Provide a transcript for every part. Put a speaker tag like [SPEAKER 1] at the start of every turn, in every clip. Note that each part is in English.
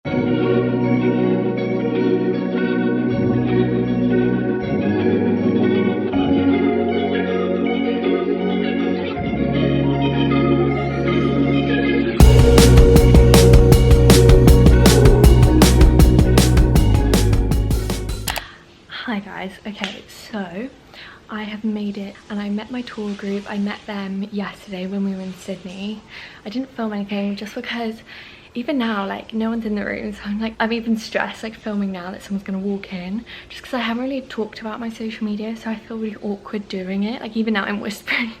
[SPEAKER 1] Hi guys, okay, so I have made it and I met my tour group. I met them yesterday when we were in Sydney. I didn't film anything just because even now, like, no one's in the room, so I'm even stressed like filming now that someone's gonna walk in, just because I haven't really talked about my social media, so I feel really awkward doing it. Like, even now I'm whispering.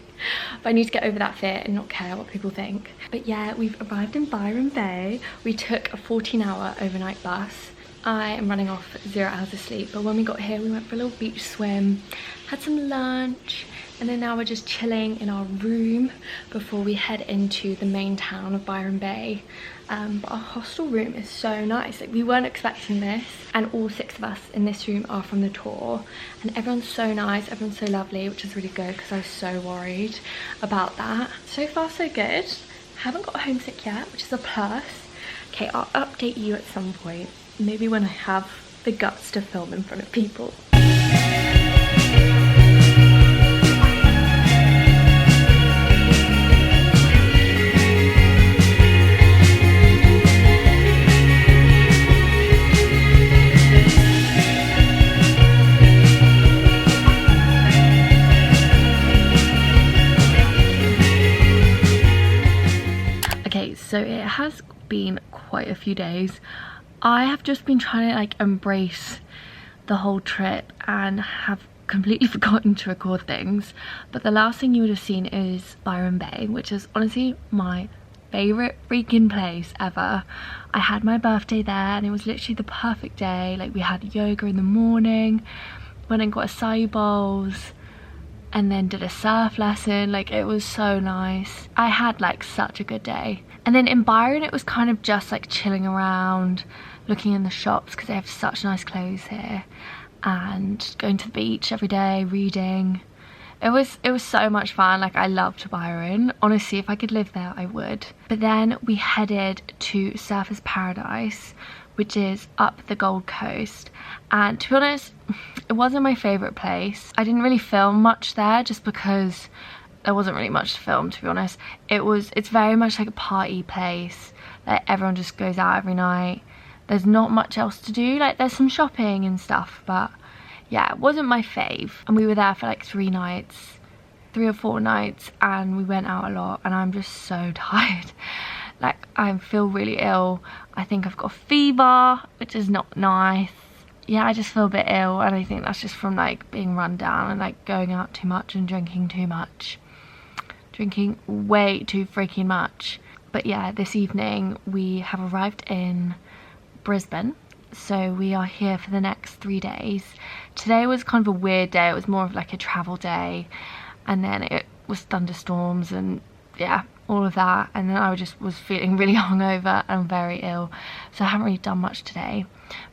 [SPEAKER 1] But I need to get over that fear and not care what people think. But yeah, we've arrived in Byron Bay. We took a 14-hour overnight bus. I am running off 0 hours of sleep, but when we got here we went for a little beach swim, had some lunch, and then now we're just chilling in our room before we head into the main town of Byron Bay. But our hostel room is so nice. Like, we weren't expecting this, and all 6 of us in this room are from the tour, and everyone's so nice, everyone's so lovely, which is really good because I was so worried about that. So far so good. Haven't got homesick yet, which is a plus. Okay, I'll update you at some point. Maybe when I have the guts to film in front of people. Okay, so it has been quite a few days. I have just been trying to like embrace the whole trip and have completely forgotten to record things, but the last thing you would have seen is Byron Bay, which is honestly my favorite freaking place ever. I had my birthday there and it was literally the perfect day. Like, we had yoga in the morning, went and got acai bowls, and then did a surf lesson. Like, it was so nice. I had like such a good day. And then in Byron it was kind of just like chilling around, looking in the shops because they have such nice clothes here, and going to the beach every day, reading. It was so much fun. Like, I loved Byron. Honestly, if I could live there I would. But then we headed to Surfers Paradise, which is up the Gold Coast, and to be honest, it wasn't my favourite place. I didn't really film much there just because there wasn't really much to film, to be honest. It's very much like a party place. Like, everyone just goes out every night. There's not much else to do. Like, there's some shopping and stuff, but yeah, it wasn't my fave. And we were there for like 3 or 4 nights, and we went out a lot, and I'm just so tired. Like, I feel really ill. I think I've got a fever, which is not nice. Yeah, I just feel a bit ill, and I think that's just from like being run down and like going out too much and drinking too much. Drinking way too freaking much. But yeah, this evening we have arrived in Brisbane, so we are here for the next 3 days. Today was kind of a weird day. It was more of like a travel day, and then it was thunderstorms and yeah, all of that, and then I just was feeling really hungover and very ill, so I haven't really done much today.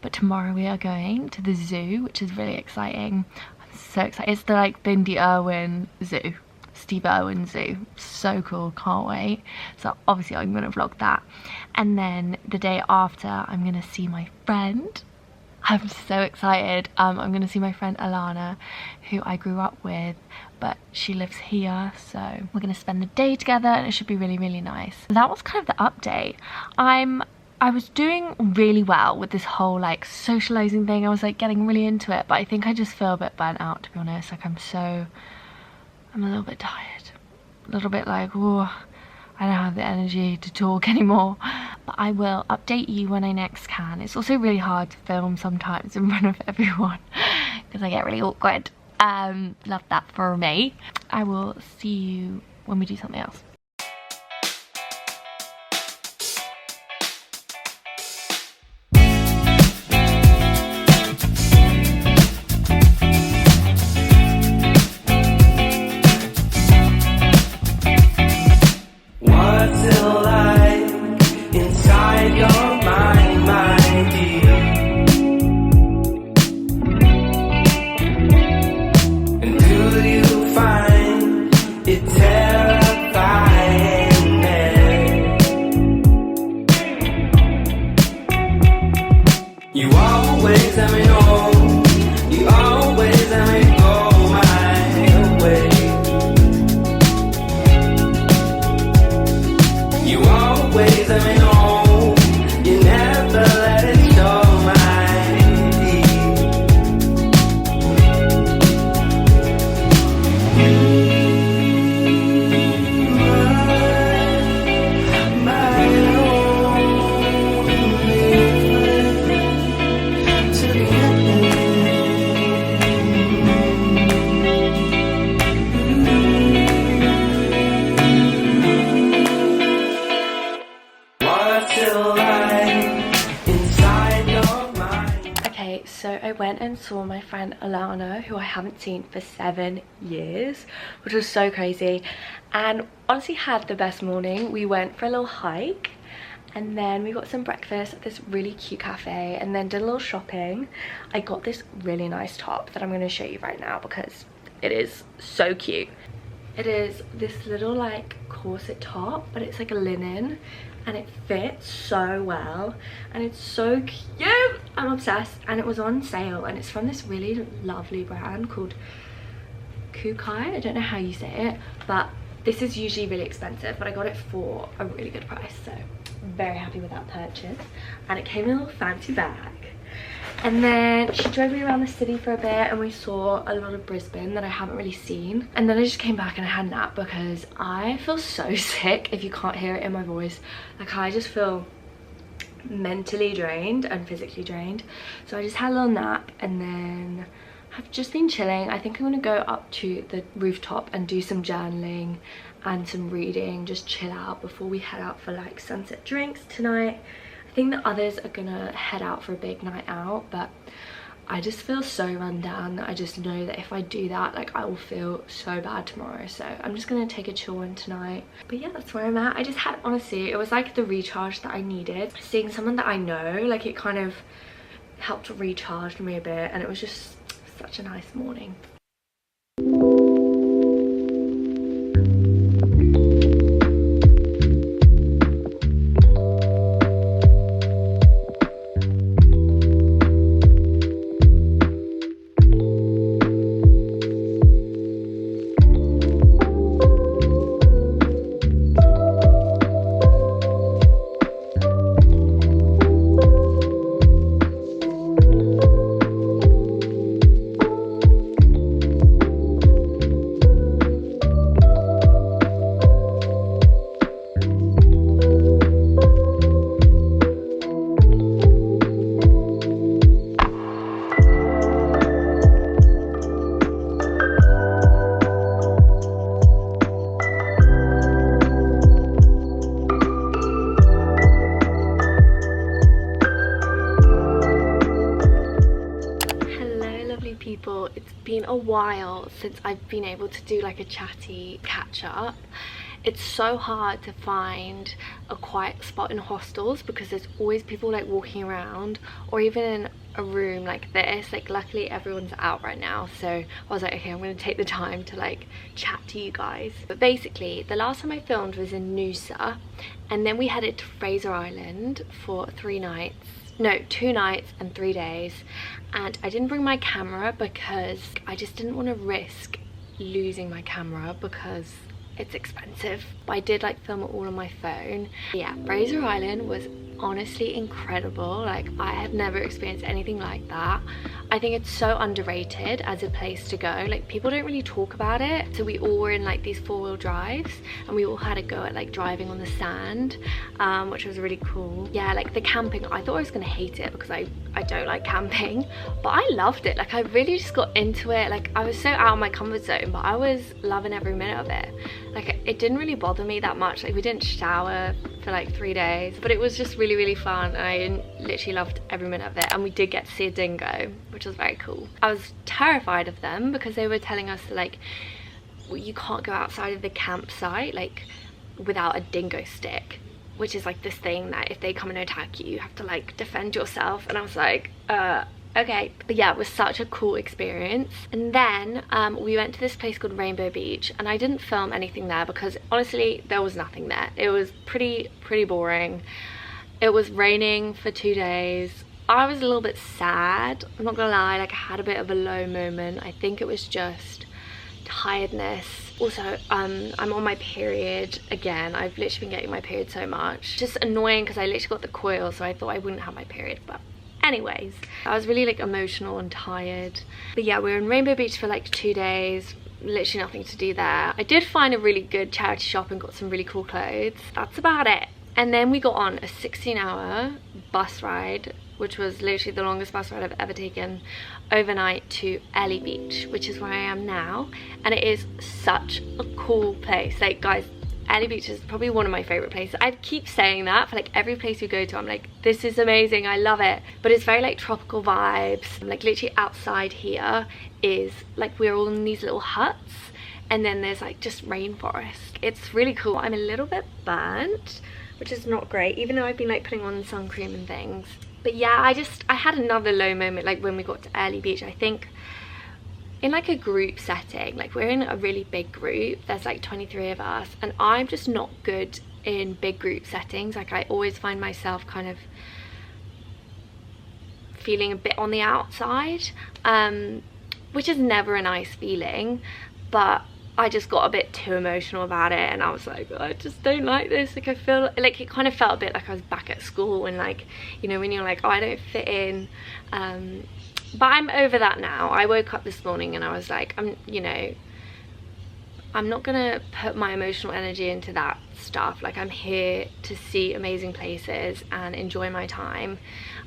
[SPEAKER 1] But tomorrow we are going to the zoo, which is really exciting. I'm so excited. It's the like Bindi Irwin Zoo, Steve Irwin Zoo. So cool, can't wait. So obviously I'm gonna vlog that, and then the day after I'm gonna see my friend. I'm so excited. I'm gonna see my friend Alana, who I grew up with, but she lives here, so we're gonna spend the day together, and it should be really, really nice. That was kind of the update. I was doing really well with this whole like socializing thing. I was like getting really into it, but I think I just feel a bit burnt out, to be honest. Like, I'm a little bit tired, a little bit like, oh, I don't have the energy to talk anymore. But I will update you when I next can. It's also really hard to film sometimes in front of everyone because I get really awkward. Love that for me. I will see you when we do something else.
[SPEAKER 2] It terrifies You always let me know. You always let me go my way. You always let me know. You never let it show my
[SPEAKER 1] So I went and saw my friend Alana, who I haven't seen for 7 years, which was so crazy, and honestly had the best morning. We went for a little hike and then we got some breakfast at this really cute cafe and then did a little shopping. I got this really nice top that I'm going to show you right now because it is so cute. It is this little like corset top, but it's like a linen and it fits so well and it's so cute. I'm obsessed, and it was on sale and it's from this really lovely brand called Kukai. I don't know how you say it, but this is usually really expensive, but I got it for a really good price, so very happy with that purchase. And it came in a little fancy bag. And then she drove me around the city for a bit and we saw a lot of Brisbane that I haven't really seen. And then I just came back and I had a nap because I feel so sick, if you can't hear it in my voice. Like, I just feel mentally drained and physically drained. So I just had a little nap and then I've just been chilling. I think I'm gonna go up to the rooftop and do some journaling and some reading, just chill out before we head out for like sunset drinks tonight. I think the others are gonna head out for a big night out, but I just feel so run down that I just know that if I do that, like, I will feel so bad tomorrow. So I'm just gonna take a chill one tonight. But yeah, that's where I'm at. I just had, honestly, it was like the recharge that I needed. Seeing someone that I know, like, it kind of helped recharge me a bit, and it was just such a nice morning. People, it's been a while since I've been able to do like a chatty catch up. It's so hard to find a quiet spot in hostels because there's always people like walking around, or even in a room like this. Like, luckily everyone's out right now, so I was like, okay, I'm gonna take the time to like chat to you guys. But basically the last time I filmed was in Noosa, and then we headed to Fraser Island for 2 nights and 3 days, and I didn't bring my camera because I just didn't want to risk losing my camera because it's expensive. But I did like film it all on my phone. Yeah, Fraser Island was honestly incredible. Like, I have never experienced anything like that. I think it's so underrated as a place to go. Like, people don't really talk about it. So we all were in like these 4-wheel drives and we all had a go at like driving on the sand, which was really cool. Yeah, like the camping, I thought I was gonna hate it because I don't like camping, but I loved it. Like, I really just got into it. Like, I was so out of my comfort zone, but I was loving every minute of it. Like, it didn't really bother me that much. Like, we didn't shower for like 3 days, but it was just really, really fun, and I literally loved every minute of it. And we did get to see a dingo, which was very cool. I was terrified of them because they were telling us like, well, you can't go outside of the campsite like without a dingo stick, which is like this thing that if they come and attack you, you have to like defend yourself. And I was like, okay. But yeah, it was such a cool experience. And then we went to this place called Rainbow Beach, and I didn't film anything there because honestly there was nothing there. It was pretty boring. It was raining for 2 days. I was a little bit sad, I'm not gonna lie. Like, I had a bit of a low moment. I think it was just tiredness. Also, I'm on my period again. I've literally been getting my period so much. Just annoying because I literally got the coil, so I thought I wouldn't have my period, but anyways, I was really like emotional and tired. But yeah, we were in Rainbow Beach for like 2 days. Literally nothing to do there. I did find a really good charity shop and got some really cool clothes. That's about it. And then we got on a 16-hour bus ride, which was literally the longest bus ride I've ever taken, overnight to Ellie Beach, which is where I am now. And it is such a cool place. Like, guys, Ellie Beach is probably one of my favorite places. I keep saying that for like every place we go to. I'm like, this is amazing, I love it. But it's very like tropical vibes. Like, literally outside here is like, we're all in these little huts, and then there's like just rainforest. It's really cool. I'm a little bit burnt, which is not great, even though I've been like putting on sun cream and things. But yeah, I had another low moment like when we got to Ellie Beach. I think in like a group setting, like we're in a really big group, there's like 23 of us, and I'm just not good in big group settings. Like, I always find myself kind of feeling a bit on the outside, which is never a nice feeling, but I just got a bit too emotional about it, and I was like, I just don't like this. Like, I feel like it kind of felt a bit like I was back at school, and like, you know, when you're like, oh, I don't fit in. But I'm over that now. I woke up this morning and I was like, you know, I'm not gonna put my emotional energy into that stuff. Like, I'm here to see amazing places and enjoy my time.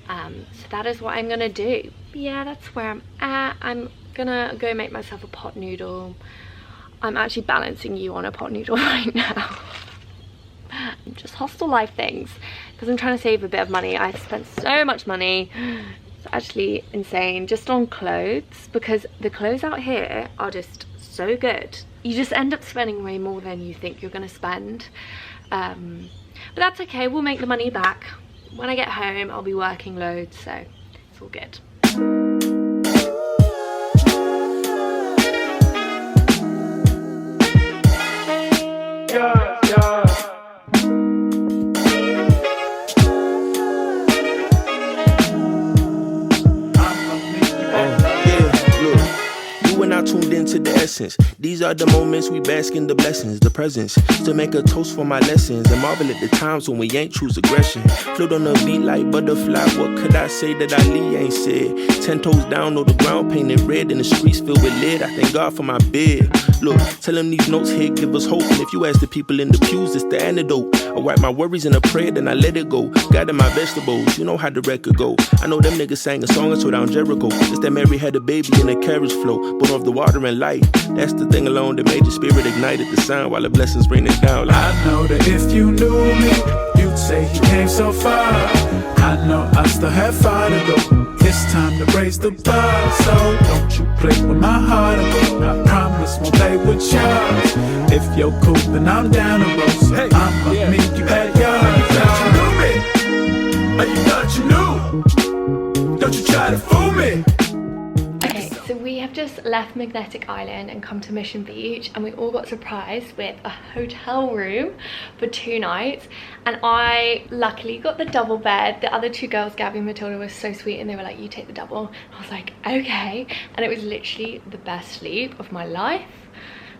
[SPEAKER 1] So that is what I'm gonna do. But yeah, that's where I'm at. I'm gonna go make myself a pot noodle. I'm actually balancing you on a pot noodle right now. Just hostel life things, because I'm trying to save a bit of money. I've spent so much money. It's actually insane, just on clothes, because the clothes out here are just so good. You just end up spending way more than you think you're gonna spend. But that's okay, we'll make the money back. When I get home, I'll be working loads, so it's all good.
[SPEAKER 3] Tuned into the essence. These are the moments we bask in the blessings, the presence. To make a toast for my lessons and marvel at the times when we ain't choose aggression. Float on a beat like butterfly. What could I say that Ali ain't said? 10 toes down on the ground, painted red, in the streets filled with lead. I thank God for my bed. Look, tell them these notes here give us hope. And if you ask the people in the pews, it's the antidote. I wipe my worries in a prayer, then I let it go. Gather my vegetables, you know how the record go. I know them niggas sang a song or two down Jericho. It's that Mary had a baby in a carriage float, but off the water and light. That's the thing alone that made your spirit ignited the sound while the blessings bring it down. Like,
[SPEAKER 4] I know that if you knew me, you'd say you came so far. I know I still have far to go. It's time to raise the bar, so don't you play with my heart. I promise won't play with yours. If you're cool, then I'm down the road. So hey, I'ma meet you at yours. You thought you knew me, or you thought you knew. Don't you try to fool me.
[SPEAKER 1] So we have just left Magnetic Island and come to Mission Beach, and we all got surprised with a hotel room for 2 nights, and I luckily got the double bed. The other 2 girls, Gabby and Matilda, were so sweet, and they were like, you take the double. I was like, okay. And it was literally the best sleep of my life.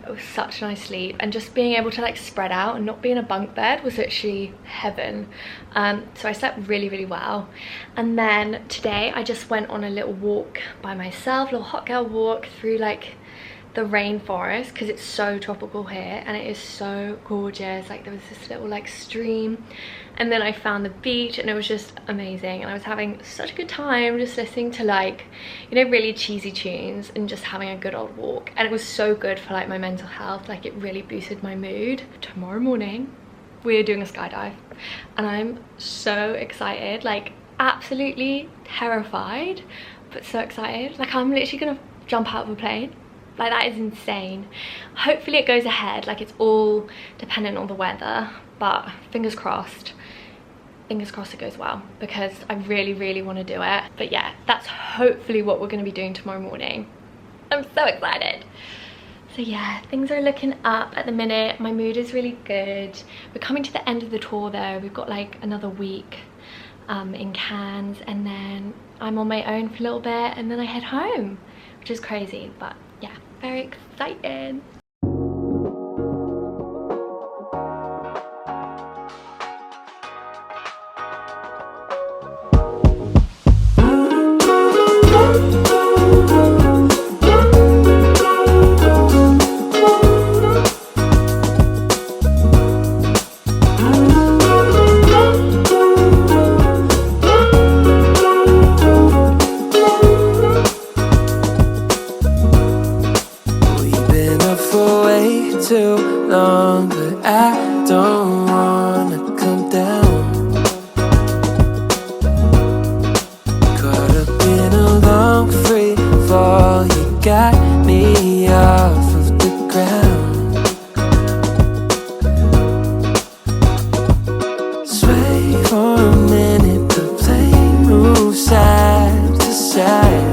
[SPEAKER 1] It was such a nice sleep, and just being able to like spread out and not be in a bunk bed was actually heaven. So I slept really, really well. And then today I just went on a little walk by myself, a little hot girl walk through like the rainforest, because it's so tropical here and it is so gorgeous. Like, there was this little like stream, and then I found the beach, and it was just amazing. And I was having such a good time just listening to like, you know, really cheesy tunes and just having a good old walk. And it was so good for like my mental health. Like, it really boosted my mood. Tomorrow morning we are doing a skydive, and I'm so excited, like absolutely terrified but so excited. Like, I'm literally gonna jump out of a plane. Like, that is insane. Hopefully it goes ahead. Like, it's all dependent on the weather, but fingers crossed it goes well, because I really, really want to do it. But yeah, that's hopefully what we're going to be doing tomorrow morning. I'm so excited. So yeah, things are looking up at the minute. My mood is really good. We're coming to the end of the tour though. We've got like another week. in Cannes, and then I'm on my own for a little bit, and then I head home, which is crazy, but yeah, very exciting.
[SPEAKER 2] Too long, but I don't wanna come down. Caught up in a long free fall, you got me off of the ground. Sway for a minute, the plane moves side to side.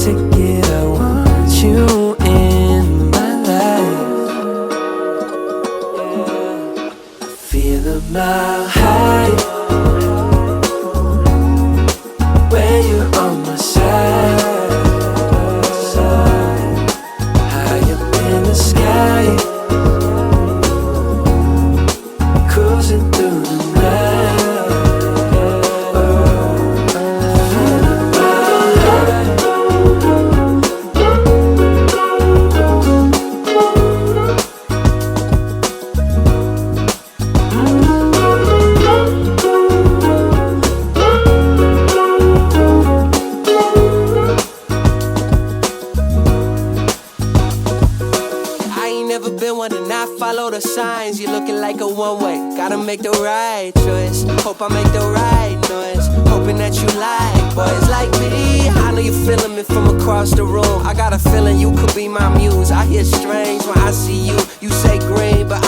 [SPEAKER 2] Ticket, I want you in my life. I feel a mile high when you're on my side. High up in the sky, cruising through the night. Follow the signs, you're looking like a one-way. Gotta make the right choice, hope I make the right noise. Hoping that you like boys like me. I know you're feeling me from across the room. I got a feeling you could be my muse. I hear strange when I see you, you say green, but